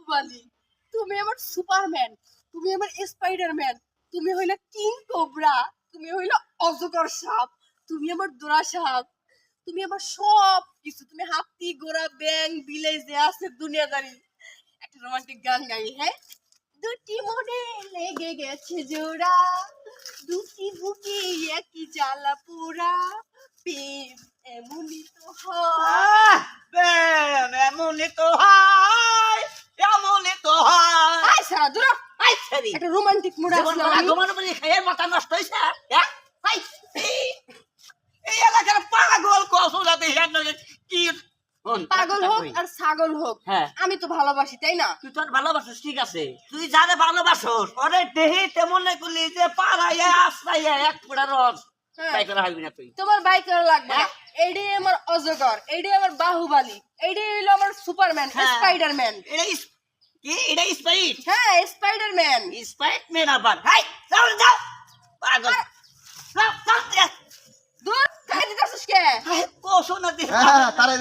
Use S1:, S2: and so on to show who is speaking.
S1: বাহুবলী, তুমি আমার সুপারম্যান, তুমি আমার স্পাইডারম্যান, তুমি হইলা কিং কোবরা, তুমি হইলা অজগর সাপ, তুমি আমার দোরা সাপ, তুমি আমার সব কিছু, তুমি হাতি ঘোড়া ব্যাং বিলাই যে আছে দুনিয়াদারি। একটা রোমান্টিক গান গাই, হ্যাঁ? দুটি মনে লেগে গেছে জোড়া, দুটি বুকে একই জ্বালা পোড়া, প্রেম এমনই তো হয়।
S2: প্রেম এমনই তো হয়, এমনই তো হয়।
S1: আয় সারা দূর হ।
S2: আই ছেড়ি
S1: একটা রোমান্টিক মুড
S2: জীবন
S1: আছে
S2: বলা ঘুমানো বলি খেয়ে মাথা নষ্ট হইছে। হ্যাঁ? আই, এই এলাকার পাগল কসুলাতে হেন কি হন,
S1: পাগল
S2: একটা
S1: হোক
S2: কই।
S1: আর ছাগল হোক,
S2: হ্যাঁ।
S1: আমি তো ভালোবাসি, তাই না?
S2: তুই তোর ভালোবাসিস ঠিক আছে, তুই যারে ভালোবাসোস ওরে দেহি তেমন করলি যে পাড়াইয়া আশ্রাইয়া এক ফুটা রস
S1: হ্যাঁ।
S2: তাই করে হইবি না তুই।
S1: তোমার বাইক করা লাগবে না।
S2: হ্যাঁ।
S1: এইটাই আমার অজগর, এইটাই আমার বাহুবলী, এইটাই হইলো আমার সুপারম্যান,
S2: হ্যাঁ।
S1: স্পাইডারম্যান।
S2: এটা কি এটা স্পাইট
S1: হ্যাঁ, স্পাইডারম্যান।
S2: স্পাইট মেন আবার হাই যাও যাও পাগল যাও যাও
S1: দূর, কাই দিতাছিস কে?
S2: কসু না দি
S3: হ্যাঁ তারা